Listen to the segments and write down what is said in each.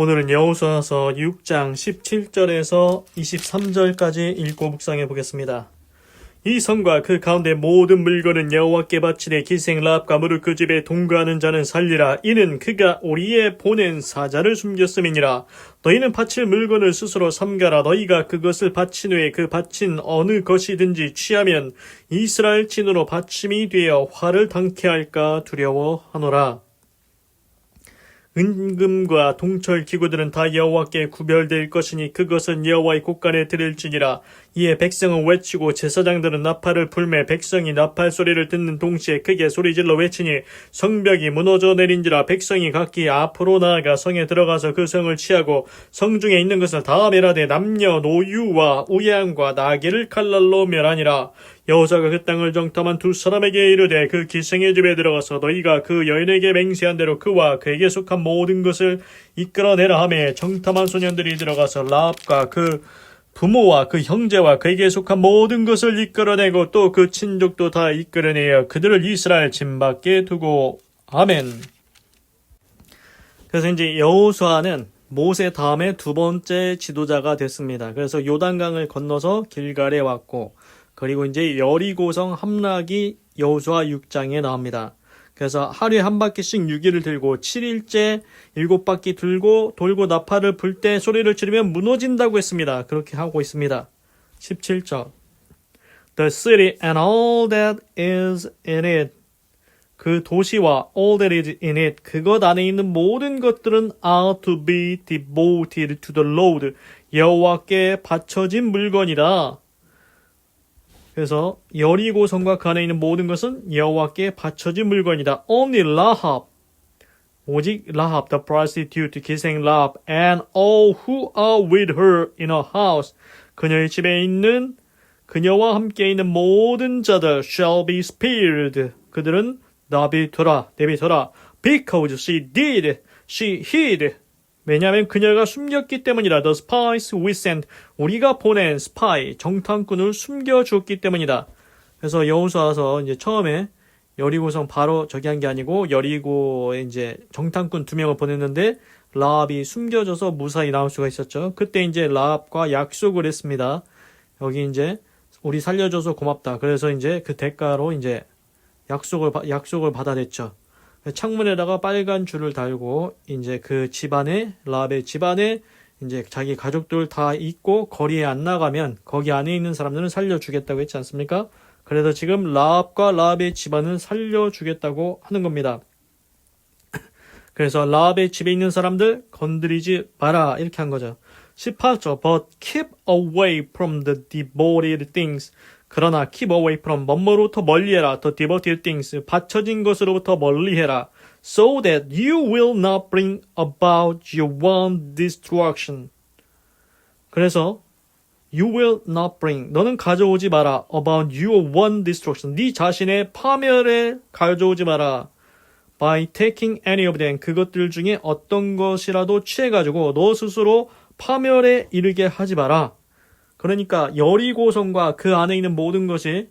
오늘은 여호수아서 6장 17절에서 23절까지 읽고 묵상해 보겠습니다. 이 성과 그 가운데 모든 물건은 여호와께 바치되 기생 라합과 무릇 그 집에 동거하는 자는 살리라. 이는 그가 우리에 보낸 사자를 숨겼음이니라. 너희는 바칠 물건을 스스로 삼가라. 너희가 그것을 바친 후에 그 바친 어느 것이든지 취하면 이스라엘 진으로 바침이 되어 화를 당케 할까 두려워하노라. 은금과 동철 기구들은 다 여호와께 구별될 것이니 그것은 여호와의 곳간에 드릴지니라. 이에 백성은 외치고 제사장들은 나팔을 불매 백성이 나팔 소리를 듣는 동시에 크게 소리질러 외치니 성벽이 무너져 내린지라. 백성이 각기 앞으로 나아가 성에 들어가서 그 성을 취하고 성중에 있는 것을 다 멸하되 남녀 노유와 우양과 나귀를 칼날로 멸하니라. 여호수아가 그 땅을 정탐한 두 사람에게 이르되 그 기생의 집에 들어가서 너희가 그 여인에게 맹세한 대로 그와 그에게 속한 모든 것을 이끌어내라 하매 정탐한 소년들이 들어가서 라합과 그 부모와 그 형제와 그에게 속한 모든 것을 이끌어내고 또 그 친족도 다 이끌어내어 그들을 이스라엘 진 밖에 두고 아멘. 그래서 이제 여호수아는 모세 다음에 두 번째 지도자가 됐습니다. 그래서 요단강을 건너서 길갈에 왔고 그리고 이제 여리고성 함락이 여호수아 6장에 나옵니다. 그래서 하루에 한 바퀴씩 유기를 들고 7일째 7바퀴 돌고 나팔을 불 때 소리를 지르면 무너진다고 했습니다. 그렇게 하고 있습니다. 17절 The city and all that is in it 그 도시와 all that is in it 그것 안에 있는 모든 것들은 are to be devoted to the Lord 여호와께 바쳐진 물건이다. 그래서 여리고 성과 그 안에 있는 모든 것은 여호와께 바쳐진 물건이다. Only Rahab, 오직 라합, the prostitute, 기생 라합, and all who are with her in her house, 그녀의 집에 있는 그녀와 함께 있는 모든 자들 shall be spared. 그들은 내비둬라, because she hid. 왜냐하면 그녀가 숨겼기 때문이다. The spies we sent. 우리가 보낸 스파이, 정탐꾼을 숨겨주었기 때문이다. 그래서 여호수아서 이제 처음에 여리고성 바로 저기 한 게 아니고 여리고에 이제 정탐꾼 2명을 보냈는데 라합이 숨겨져서 무사히 나올 수가 있었죠. 그때 이제 라합과 약속을 했습니다. 여기 이제 우리 살려줘서 고맙다. 그래서 이제 그 대가로 이제 약속을 받아냈죠. 창문에다가 빨간 줄을 달고 이제 그 집안에 라합의 집안에 이제 자기 가족들 다 있고 거리에 안 나가면 거기 안에 있는 사람들은 살려주겠다고 했지 않습니까? 그래서 지금 라합과 라합의 집안은 살려주겠다고 하는 겁니다. 그래서 라합의 집에 있는 사람들 건드리지 마라 이렇게 한 거죠. 18절 But keep away from the devoted things 그러나 keep away from 뭐뭐로부터 멀리해라. The devoted things 바쳐진 것으로부터 멀리해라. So that you will not bring about your own destruction. 그래서 you will not bring 너는 가져오지 마라. About your own destruction 네 자신의 파멸에 가져오지 마라. By taking any of them 그것들 중에 어떤 것이라도 취해가지고 너 스스로 파멸에 이르게 하지 마라. 그러니까 여리고성과 그 안에 있는 모든 것이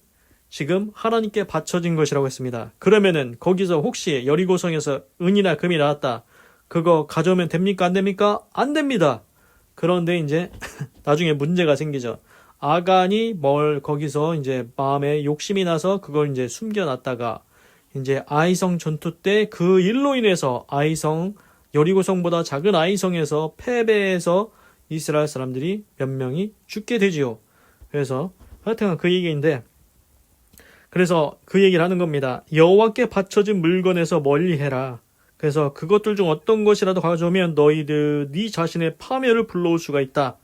지금 하나님께 바쳐진 것이라고 했습니다. 그러면은 거기서 혹시 여리고성에서 은이나 금이 나왔다. 그거 가져오면 됩니까? 안 됩니까? 안 됩니다. 그런데 이제 나중에 문제가 생기죠. 아간이 거기서 이제 마음에 욕심이 나서 그걸 이제 숨겨놨다가 이제 아이성 전투 때 그 일로 인해서 여리고성보다 작은 아이성에서 패배해서 이스라엘 사람들이 몇 명이 죽게 되지요. 그래서 하여튼 그 얘기인데 그래서 그 얘기를 하는 겁니다. 여호와께 바쳐진 물건에서 멀리해라. 그래서 그것들 중 어떤 것이라도 가져오면 너희들 네 자신의 파멸을 불러올 수가 있다.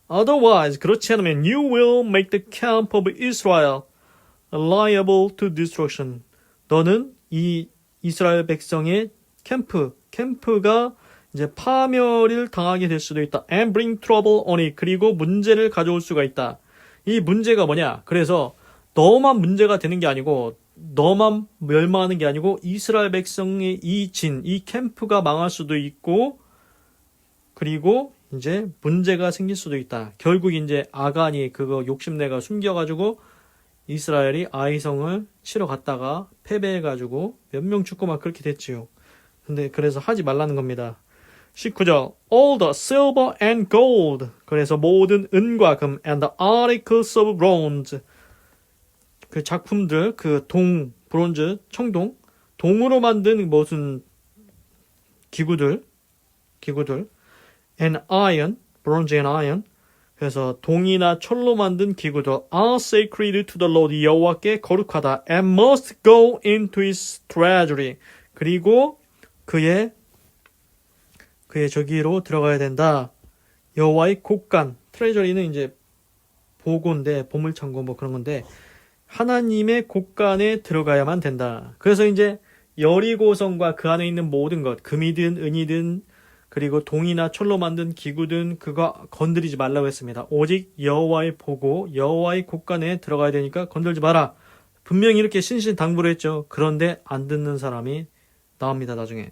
Otherwise 그렇지 않으면 you will make the camp of Israel liable to destruction. 너는 이 이스라엘 백성의 캠프가 이제 파멸을 당하게 될 수도 있다. And bring trouble on it. 그리고 문제를 가져올 수가 있다. 이 문제가 뭐냐? 그래서 너만 문제가 되는 게 아니고 너만 멸망하는 게 아니고 이스라엘 백성의 이 캠프가 망할 수도 있고 그리고 이제 문제가 생길 수도 있다. 결국 이제 아간이 그거 욕심내가 숨겨가지고 이스라엘이 아이성을 치러 갔다가 패배해가지고 몇 명 죽고 막 그렇게 됐지요. 근데 그래서 하지 말라는 겁니다. 19절 all the silver and gold 그래서 모든 은과 금 and the articles of bronze 그 작품들 그 동, 브론즈, 청동 동으로 만든 무슨 기구들 and iron, bronze and iron 그래서 동이나 철로 만든 기구들 are sacred to the Lord 여호와께 거룩하다 and must go into his treasury 그리고 그의 저기로 들어가야 된다. 여호와의 곳간 트레저리는 이제 보고인데 보물창고 뭐 그런 건데 하나님의 곳간에 들어가야만 된다. 그래서 이제 여리고성과 그 안에 있는 모든 것 금이든 은이든 그리고 동이나 철로 만든 기구든 그거 건드리지 말라고 했습니다. 오직 여호와의 보고 여호와의 곳간에 들어가야 되니까 건들지 마라. 분명히 이렇게 신신당부를 했죠. 그런데 안 듣는 사람이 나옵니다. 나중에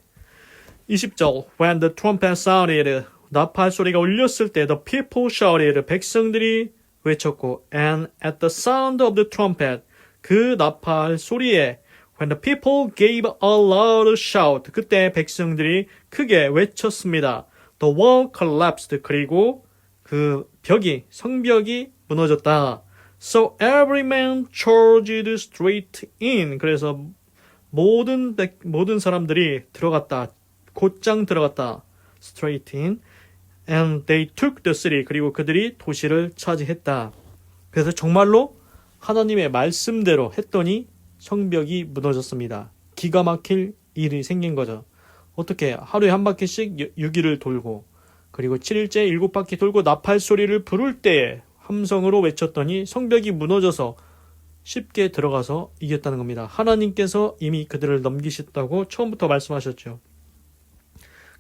20절 When the trumpet sounded 나팔 소리가 울렸을 때 the people shouted 백성들이 외쳤고 and at the sound of the trumpet 그 나팔 소리에 When the people gave a loud shout 그때 백성들이 크게 외쳤습니다. The wall collapsed 그리고 그 벽이 성벽이 무너졌다. So every man charged straight in 그래서 모든 사람들이 들어갔다. 곧장 들어갔다. Straight in. And they took the city. 그리고 그들이 도시를 차지했다. 그래서 정말로 하나님의 말씀대로 했더니 성벽이 무너졌습니다. 기가 막힐 일이 생긴 거죠. 어떻게 하루에 한 바퀴씩 6일을 돌고 그리고 7일째 7바퀴 돌고 나팔 소리를 부를 때에 함성으로 외쳤더니 성벽이 무너져서 쉽게 들어가서 이겼다는 겁니다. 하나님께서 이미 그들을 넘기셨다고 처음부터 말씀하셨죠.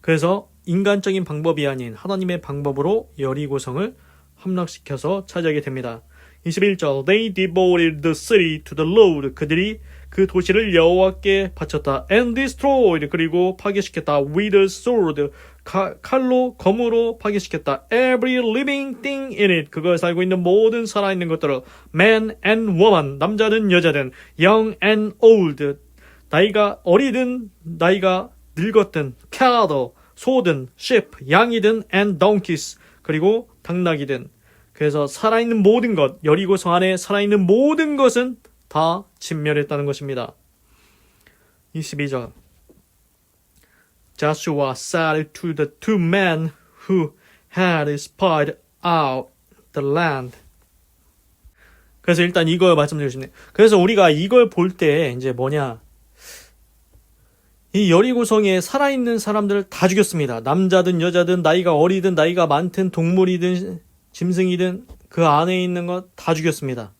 그래서 인간적인 방법이 아닌 하나님의 방법으로 여리고성을 함락시켜서 차지하게 됩니다. 21절 They devoted the city to the Lord 그들이 그 도시를 여호와께 바쳤다. And destroyed 그리고 파괴시켰다. With a sword 칼로 검으로 파괴시켰다. Every living thing in it 그걸 살고 있는 모든 살아있는 것들을 man and woman 남자든 여자든 young and old 나이가 어리든 나이가 늙었든 cattle 소든 sheep 양이든 and donkeys 그리고 당나귀든 그래서 살아있는 모든 것 여리고성 안에 살아있는 모든 것은 다 진멸했다는 것입니다. 22절 Joshua said to the two men who had spied out the land 그래서 일단 이걸 말씀드리고 싶네요. 그래서 우리가 이걸 볼 때 이제 뭐냐 이 여리고성에 살아있는 사람들을 다 죽였습니다. 남자든 여자든 나이가 어리든 나이가 많든 동물이든 짐승이든 그 안에 있는 것 다 죽였습니다.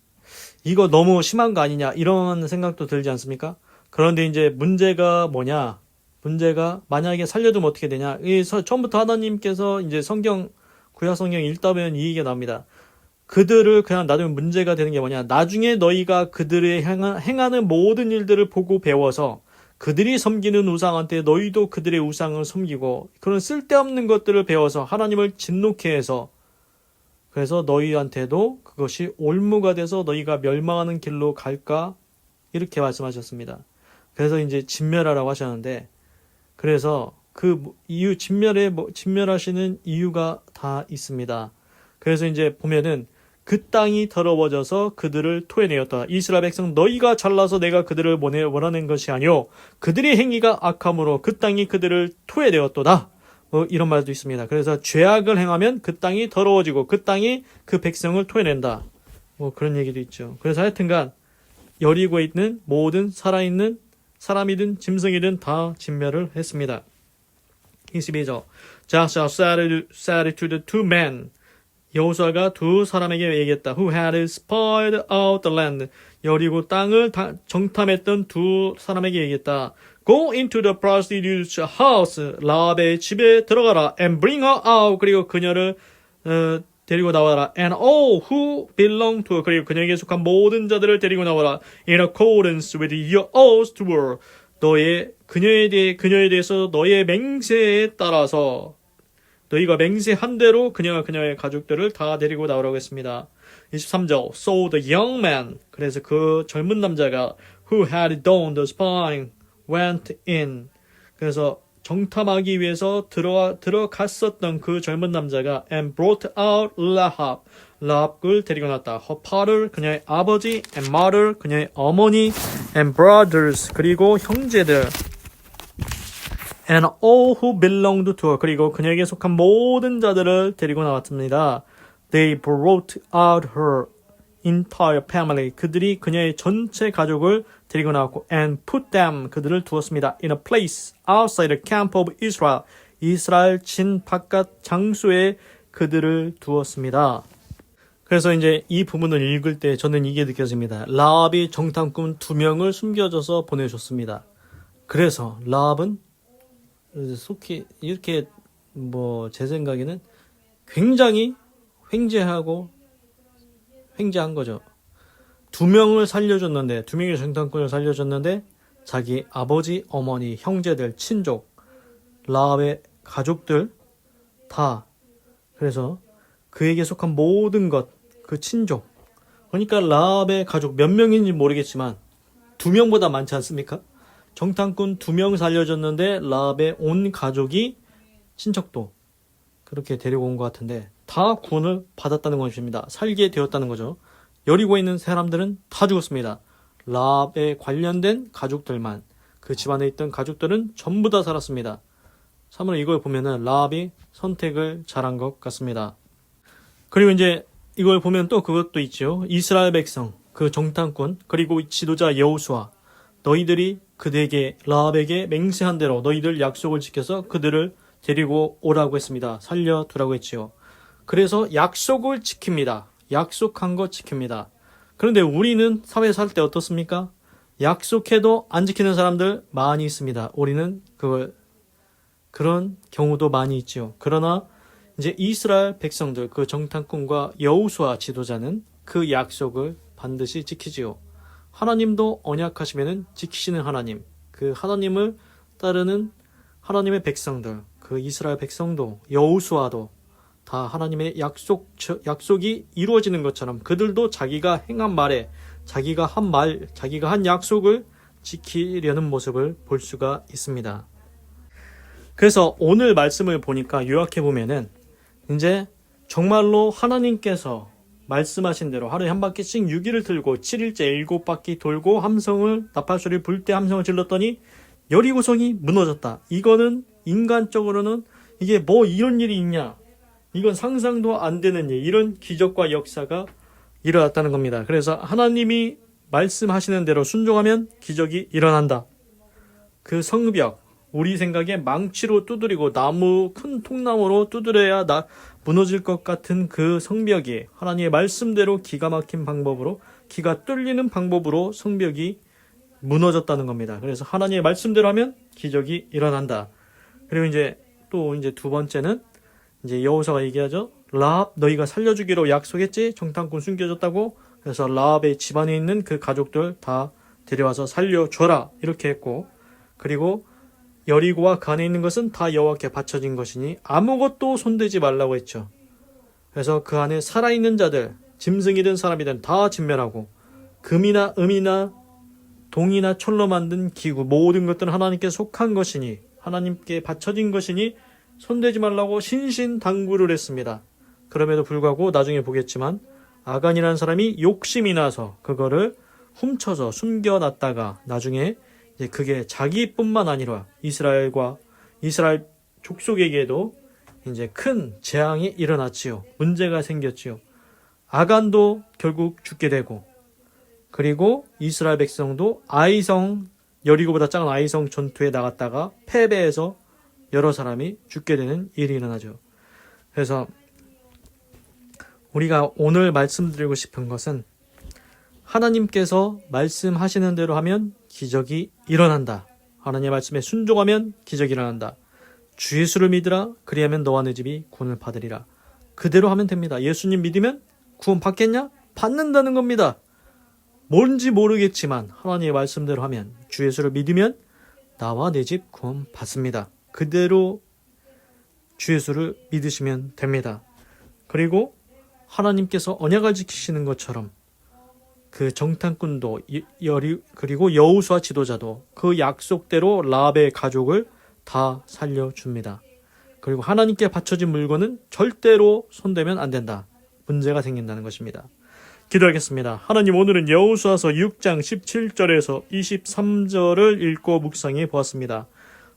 이거 너무 심한 거 아니냐 이런 생각도 들지 않습니까? 그런데 이제 문제가 뭐냐 문제가 만약에 살려두면 어떻게 되냐 처음부터 하나님께서 이제 구약 성경 읽다 보면 이 얘기가 나옵니다. 그들을 그냥 놔두면 문제가 되는 게 뭐냐 나중에 너희가 그들의 행하는 모든 일들을 보고 배워서 그들이 섬기는 우상한테 너희도 그들의 우상을 섬기고 그런 쓸데없는 것들을 배워서 하나님을 진노케 해서 그래서 너희한테도 그것이 올무가 돼서 너희가 멸망하는 길로 갈까 이렇게 말씀하셨습니다. 그래서 이제 진멸하라고 하셨는데 그래서 그 이유 진멸하시는 이유가 다 있습니다. 그래서 이제 보면은 그 땅이 더러워져서 그들을 토해내었다. 이스라엘 백성 너희가 잘나서 내가 그들을 몰아낸 것이 아니오 그들의 행위가 악함으로 그 땅이 그들을 토해내었도다. 이런 말도 있습니다. 그래서 죄악을 행하면 그 땅이 더러워지고 그 땅이 그 백성을 토해낸다. 그런 얘기도 있죠. 그래서 하여튼간 여리고에 있는 모든 살아있는 사람이든 짐승이든 다 진멸을 했습니다. 22절 Joshua said to the two men 여호수아가 두 사람에게 얘기했다. Who had spied out the land. 여리고 땅을 정탐했던 두 사람에게 얘기했다. Go into the prostitute's house. 라합의 집에 들어가라. And bring her out. 그리고 그녀를 데리고 나와라. And all who belong to her. 그리고 그녀에게 속한 모든 자들을 데리고 나와라. In accordance with your oath to her. 그녀에 대해서 너의 맹세에 따라서 너희가 맹세한 대로 그녀와 그녀의 가족들을 다 데리고 나오라고 했습니다. 23절 So the young man 그래서 그 젊은 남자가 Who had done the spying went in 그래서 정탐하기 위해서 들어갔었던 그 젊은 남자가 and brought out Rahab, 라합을 데리고 났다. her father, 그녀의 아버지, and mother, 그녀의 어머니, and brothers, 그리고 형제들, and all who belonged to her, 그리고 그녀에게 속한 모든 자들을 데리고 나왔습니다. They brought out her entire family, 그들이 그녀의 전체 가족을 데리고 나왔고 and put them, 그들을 두었습니다. in a place outside the camp of Israel, 이스라엘 진 바깥 장소에 그들을 두었습니다. 그래서 이제 이 부분을 읽을 때 저는 이게 느껴집니다. 라합이 정탐꾼 2명을 숨겨줘서 보내줬습니다. 그래서 라합은 속히 이렇게 제 생각에는 굉장히 횡재한 거죠. 2명을 살려줬는데, 2명의 정탐꾼을 살려줬는데 자기 아버지, 어머니, 형제들, 친족, 라합의 가족들 다, 그래서 그에게 속한 모든 것, 그 친족, 그러니까 라합의 가족 몇 명인지 모르겠지만 2명보다 많지 않습니까? 정탐꾼 2명 살려줬는데 라합의 온 가족이, 친척도 그렇게 데리고 온 것 같은데 다 구원을 받았다는 것입니다. 살게 되었다는 거죠. 여리고에 있는 사람들은 다 죽었습니다. 라합에 관련된 가족들만, 그 집안에 있던 가족들은 전부 다 살았습니다. 참으로 이걸 보면은 라합이 선택을 잘한 것 같습니다. 그리고 이제 이걸 보면 또 그것도 있죠. 이스라엘 백성, 그 정탐꾼, 그리고 지도자 여호수아, 너희들이 그대에게, 라합에게 맹세한 대로 너희들 약속을 지켜서 그들을 데리고 오라고 했습니다. 살려두라고 했지요. 그래서 약속을 지킵니다. 약속한 거 지킵니다. 그런데 우리는 사회 살 때 어떻습니까? 약속해도 안 지키는 사람들 많이 있습니다. 우리는 그런 경우도 많이 있지요. 그러나 이제 이스라엘 백성들, 그 정탐꾼과 여호수아 지도자는 그 약속을 반드시 지키지요. 하나님도 언약하시면은 지키시는 하나님, 그 하나님을 따르는 하나님의 백성들, 그 이스라엘 백성도, 여호수아도 다 하나님의 약속이 이루어지는 것처럼 그들도 자기가 행한 말에, 자기가 한 약속을 지키려는 모습을 볼 수가 있습니다. 그래서 오늘 말씀을 보니까 요약해 보면은 이제 정말로 하나님께서 말씀하신 대로 하루에 한 바퀴씩 6일을 들고 7일째 7바퀴 돌고 나팔소리를 불 때 함성을 질렀더니 여리고성이 무너졌다. 이거는 인간적으로는 이게 이런 일이 있냐, 이건 상상도 안 되는 일, 이런 기적과 역사가 일어났다는 겁니다. 그래서 하나님이 말씀하시는 대로 순종하면 기적이 일어난다. 그 성벽, 우리 생각에 망치로 두드리고 큰 통나무로 두드려야 무너질 것 같은 그 성벽이 하나님의 말씀대로 기가 막힌 방법으로, 기가 뚫리는 방법으로 성벽이 무너졌다는 겁니다. 그래서 하나님의 말씀대로 하면 기적이 일어난다. 그리고 이제 두 번째는 이제 여호수아가 얘기하죠. 라합 너희가 살려주기로 약속했지? 정탐꾼 숨겨졌다고. 그래서 라합의 집안에 있는 그 가족들 다 데려와서 살려줘라 이렇게 했고, 그리고 여리고와 그 안에 있는 것은 다 여호와께 바쳐진 것이니 아무것도 손대지 말라고 했죠. 그래서 그 안에 살아있는 자들, 짐승이든 사람이든 다 진멸하고, 금이나 음이나 동이나 철로 만든 기구, 모든 것들은 하나님께 속한 것이니, 하나님께 바쳐진 것이니 손대지 말라고 신신당부를 했습니다. 그럼에도 불구하고 나중에 보겠지만 아간이라는 사람이 욕심이 나서 그거를 훔쳐서 숨겨놨다가 나중에 이제 그게 자기뿐만 아니라 이스라엘 족속에게도 이제 큰 재앙이 일어났지요. 문제가 생겼지요. 아간도 결국 죽게 되고, 그리고 이스라엘 백성도 여리고보다 작은 아이성 전투에 나갔다가 패배해서 여러 사람이 죽게 되는 일이 일어나죠. 그래서 우리가 오늘 말씀드리고 싶은 것은 하나님께서 말씀하시는 대로 하면 기적이 일어난다. 하나님의 말씀에 순종하면 기적이 일어난다. 주 예수를 믿으라. 그리하면 너와 내 집이 구원을 받으리라. 그대로 하면 됩니다. 예수님 믿으면 구원 받겠냐? 받는다는 겁니다. 뭔지 모르겠지만 하나님의 말씀대로 하면, 주 예수를 믿으면 나와 내 집 구원 받습니다. 그대로 주 예수를 믿으시면 됩니다. 그리고 하나님께서 언약을 지키시는 것처럼 그 정탐꾼도 그리고 여호수아 지도자도 그 약속대로 라합의 가족을 다 살려줍니다. 그리고 하나님께 바쳐진 물건은 절대로 손대면 안 된다. 문제가 생긴다는 것입니다. 기도하겠습니다. 하나님, 오늘은 여호수아서 6장 17절에서 23절을 읽고 묵상해 보았습니다.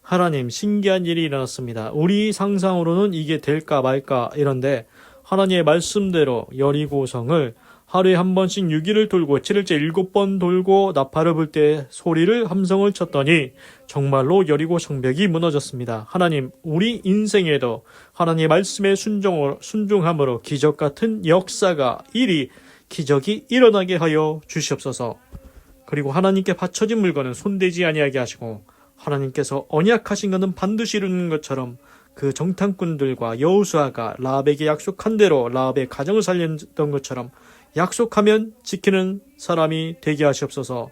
하나님, 신기한 일이 일어났습니다. 우리 상상으로는 이게 될까 말까 이런데 하나님의 말씀대로 여리고성을 하루에 한 번씩 6일을 돌고 7일째 7번 돌고 나팔을 불 때 소리를 함성을 쳤더니 정말로 여리고 성벽이 무너졌습니다. 하나님, 우리 인생에도 하나님의 말씀에 순종함으로 기적 같은 역사가 기적이 일어나게 하여 주시옵소서. 그리고 하나님께 바쳐진 물건은 손대지 아니하게 하시고 하나님께서 언약하신 것은 반드시 이루는 것처럼 그 정탐꾼들과 여호수아가 라합에게 약속한 대로 라합의 가정을 살렸던 것처럼 약속하면 지키는 사람이 되게 하시옵소서.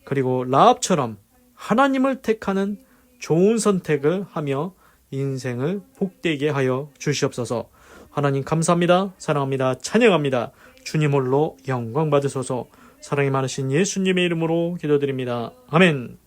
그리고 라합처럼 하나님을 택하는 좋은 선택을 하며 인생을 복되게 하여 주시옵소서. 하나님 감사합니다. 사랑합니다. 찬양합니다. 주님 홀로 영광 받으소서. 사랑이 많으신 예수님의 이름으로 기도드립니다. 아멘.